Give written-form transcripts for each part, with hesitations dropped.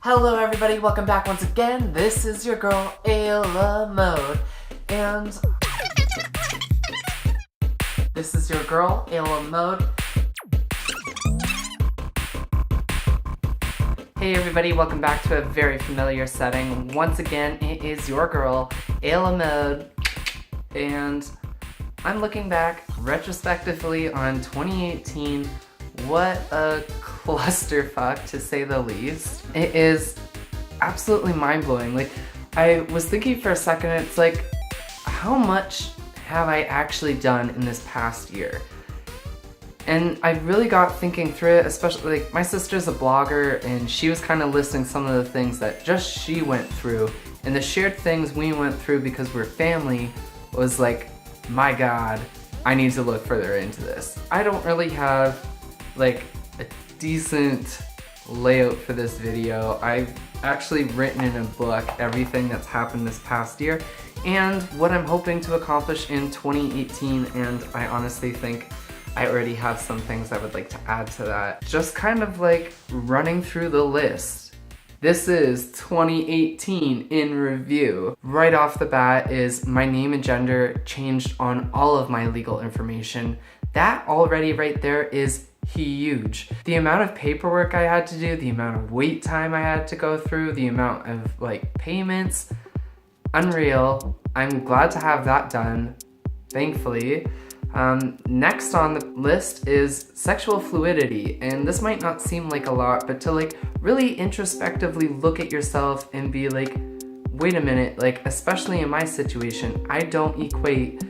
Hello everybody, welcome back once again. This is your girl, Ayla Mode. And this is your girl, Ayla Mode. Hey everybody, welcome back to a very familiar setting. Once again, it is your girl, Ayla Mode. And I'm looking back retrospectively on 2018. What a clusterfuck, to say the least. It is absolutely mind-blowing. Like, I was thinking for a second, it's like, how much have I actually done in this past year? And I really got thinking through it, especially, like, my sister's a blogger, and she was kind of listing some of the things that just she went through, and the shared things we went through because we're family was like, my God, I need to look further into this. I don't really have like a decent layout for this video. I've actually written in a book everything that's happened this past year and what I'm hoping to accomplish in 2018, and I honestly think I already have some things I would like to add to that. Just kind of like running through the list. This is 2018 in review. Right off the bat is my name and gender changed on all of my legal information. That already right there is huge. The amount of paperwork I had to do, the amount of wait time I had to go through, the amount of like payments, unreal. I'm glad to have that done, thankfully. Next on the list is sexual fluidity, and this might not seem like a lot, but to like really introspectively look at yourself and be like, wait a minute, like especially in my situation, I don't equate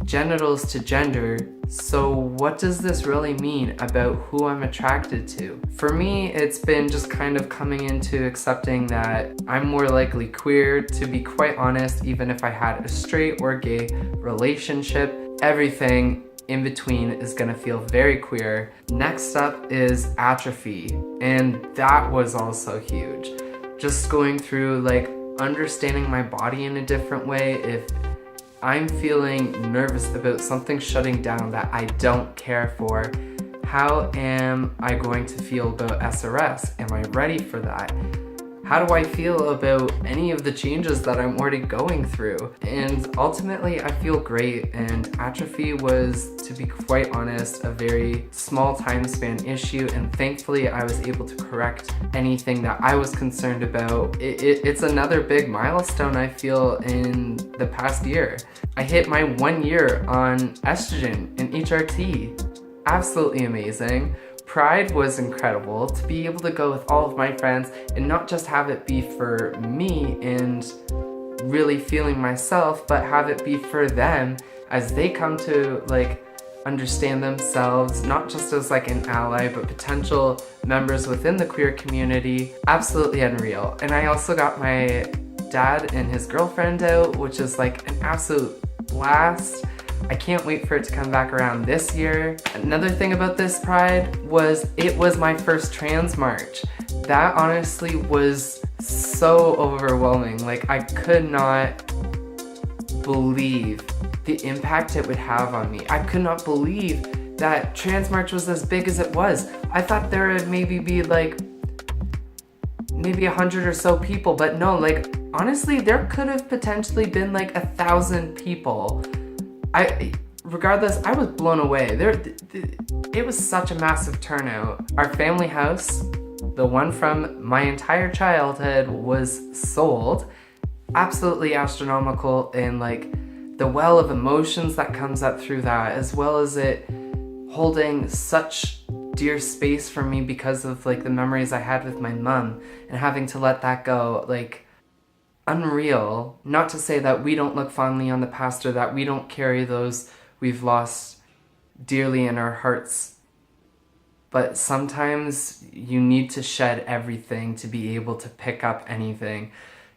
genitals to gender, so what does this really mean about who I'm attracted to? For me, it's been just kind of coming into accepting that I'm more likely queer. To be quite honest, even if I had a straight or gay relationship, everything in between is gonna feel very queer. Next up is atrophy, and that was also huge. Just going through like understanding my body in a different way. If I'm feeling nervous about something shutting down that I don't care for, how am I going to feel about SRS? Am I ready for that? How do I feel about any of the changes that I'm already going through? And ultimately, I feel great, and atrophy was, to be quite honest, a very small time span issue, and thankfully I was able to correct anything that I was concerned about. It's another big milestone I feel in the past year. I hit my 1 year on estrogen and HRT. Absolutely amazing. Pride was incredible, to be able to go with all of my friends and not just have it be for me and really feeling myself, but have it be for them as they come to like understand themselves, not just as like an ally, but potential members within the queer community. Absolutely unreal. And I also got my dad and his girlfriend out, which is like an absolute blast. I can't wait for it to come back around this year. Another thing about this Pride was it was my first trans march. That honestly was so overwhelming. Like, I could not believe the impact it would have on me. I could not believe that trans march was as big as it was. I thought there would maybe be like maybe 100 or so people, but no, like honestly there could have potentially been like 1,000 people. Regardless, I was blown away. It was such a massive turnout. Our family house, the one from my entire childhood, was sold. Absolutely astronomical, and like the well of emotions that comes up through that, as well as it holding such dear space for me because of like the memories I had with my mom and having to let that go, like unreal. Not to say that we don't look fondly on the past or that we don't carry those we've lost dearly in our hearts, but sometimes you need to shed everything to be able to pick up anything.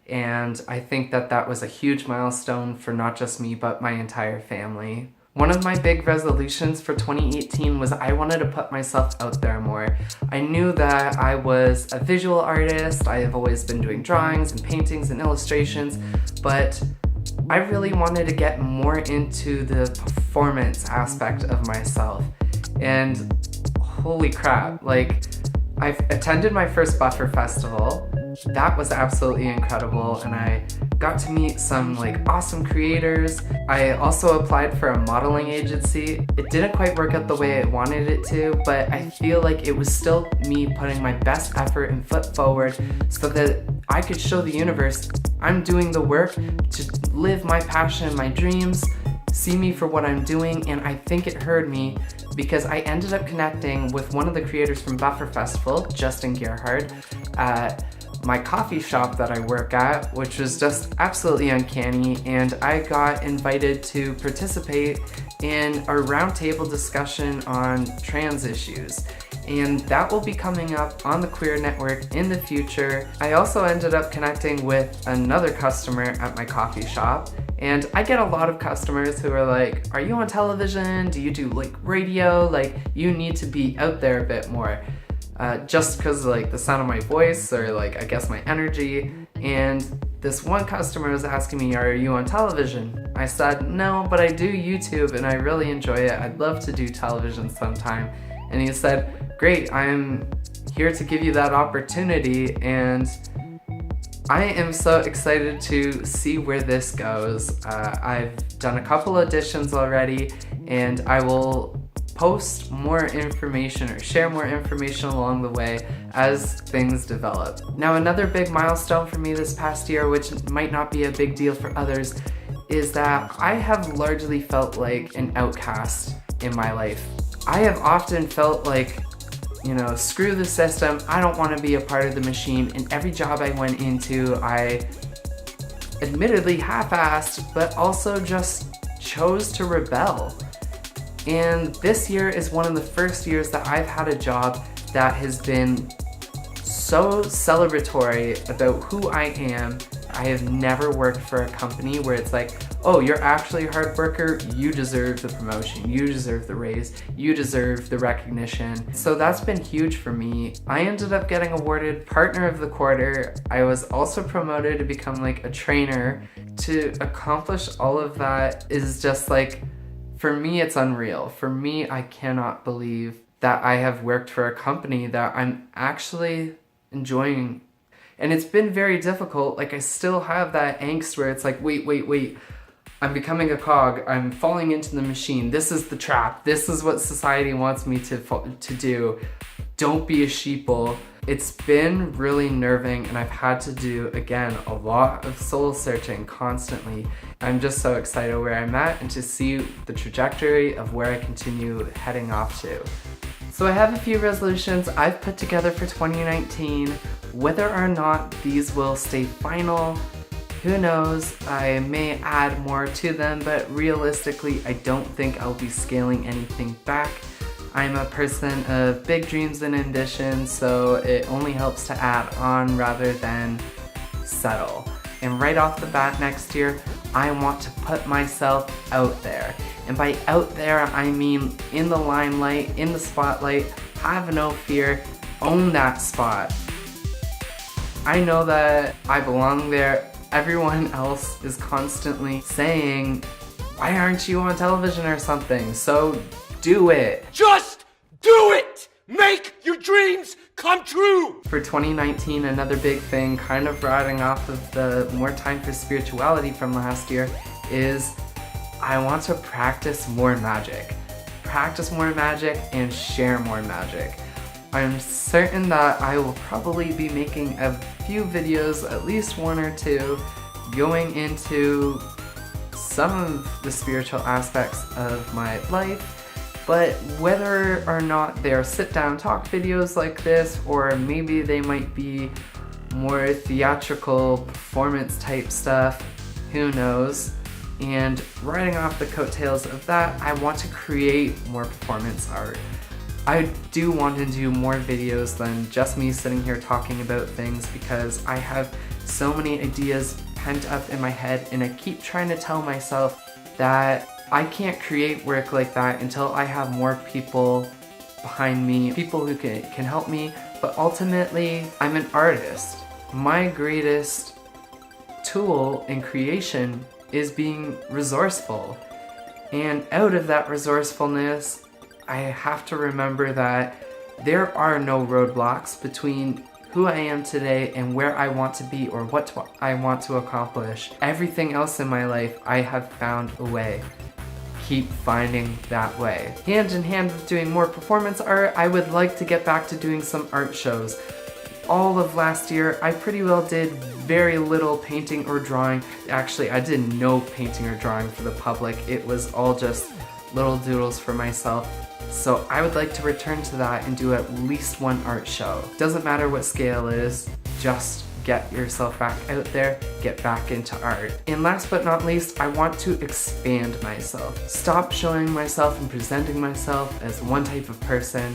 And I think that that was a huge milestone for not just me, but my entire family. One of my big resolutions for 2018 was I wanted to put myself out there more. I knew that I was a visual artist. I have always been doing drawings and paintings and illustrations, but I really wanted to get more into the performance aspect of myself. And holy crap, like I've attended my first Buffer Festival. That was absolutely incredible, and I got to meet some awesome creators. I also applied for a modeling agency. It didn't quite work out the way I wanted it to, but I feel like it was still me putting my best effort and foot forward so that I could show the universe I'm doing the work to live my passion and my dreams, see me for what I'm doing, and I think it heard me because I ended up connecting with one of the creators from Buffer Festival, Justin Gerhard, at my coffee shop that I work at, which was just absolutely uncanny, and I got invited to participate in a roundtable discussion on trans issues. And that will be coming up on the Queer Network in the future. I also ended up connecting with another customer at my coffee shop, and I get a lot of customers who are like, are you on television? Do you do radio? You need to be out there a bit more. Just because the sound of my voice or I guess my energy. And this one customer was asking me, are you on television? I said, no, but I do YouTube and I really enjoy it. I'd love to do television sometime. And he said, great, I'm here to give you that opportunity, and I am so excited to see where this goes. I've done a couple auditions already, and I will post more information or share more information along the way as things develop. Now, another big milestone for me this past year, which might not be a big deal for others, is that I have largely felt like an outcast in my life. I have often felt like, screw the system, I don't want to be a part of the machine. And every job I went into, I admittedly half-assed, but also just chose to rebel. And this year is one of the first years that I've had a job that has been so celebratory about who I am. I have never worked for a company where it's like, oh, you're actually a hard worker, you deserve the promotion, you deserve the raise, you deserve the recognition. So that's been huge for me. I ended up getting awarded Partner of the Quarter. I was also promoted to become a trainer. To accomplish all of that is just for me, it's unreal. For me, I cannot believe that I have worked for a company that I'm actually enjoying. And it's been very difficult. I still have that angst where it's wait. I'm becoming a cog. I'm falling into the machine. This is the trap. This is what society wants me to do. Don't be a sheeple. It's been really nerving, and I've had to do, again, a lot of soul searching constantly. I'm just so excited where I'm at and to see the trajectory of where I continue heading off to. So I have a few resolutions I've put together for 2019. Whether or not these will stay final, who knows? I may add more to them, but realistically, I don't think I'll be scaling anything back. I'm a person of big dreams and ambitions, so it only helps to add on rather than settle. And right off the bat next year, I want to put myself out there. And by out there, I mean in the limelight, in the spotlight, have no fear, own that spot. I know that I belong there. Everyone else is constantly saying, why aren't you on television or something? So do it. Just do it! Make your dreams come true! For 2019, another big thing, kind of riding off of the more time for spirituality from last year, is I want to practice more magic. Practice more magic and share more magic. I'm certain that I will probably be making a few videos, at least one or two, going into some of the spiritual aspects of my life. But whether or not they're sit-down talk videos like this, or maybe they might be more theatrical performance type stuff, who knows? And riding off the coattails of that, I want to create more performance art. I do want to do more videos than just me sitting here talking about things, because I have so many ideas pent up in my head, and I keep trying to tell myself that I can't create work like that until I have more people behind me, people who can help me, but ultimately, I'm an artist. My greatest tool in creation is being resourceful. And out of that resourcefulness, I have to remember that There are no roadblocks between who I am today and where I want to be or I want to accomplish. Everything else in my life, I have found a way. Keep finding that way. Hand in hand with doing more performance art, I would like to get back to doing some art shows. All of last year, I pretty well did very little painting or drawing. Actually, I did no painting or drawing for the public. It was all just little doodles for myself. So I would like to return to that and do at least one art show. Doesn't matter what scale it is, just get yourself back out there, get back into art. And last but not least, I want to expand myself. Stop showing myself and presenting myself as one type of person.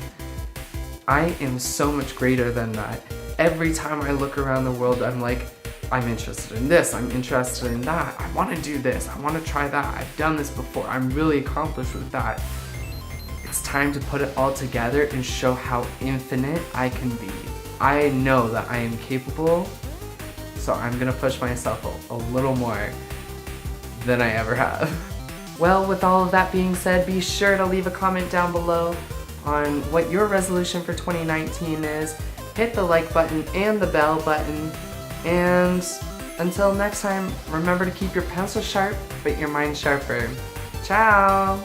I am so much greater than that. Every time I look around the world, I'm like, I'm interested in this, I'm interested in that, I want to do this, I want to try that, I've done this before, I'm really accomplished with that. It's time to put it all together and show how infinite I can be. I know that I am capable, so I'm gonna push myself a little more than I ever have. Well, with all of that being said, be sure to leave a comment down below on what your resolution for 2019 is. Hit the like button and the bell button. And until next time, remember to keep your pencil sharp, but your mind sharper. Ciao!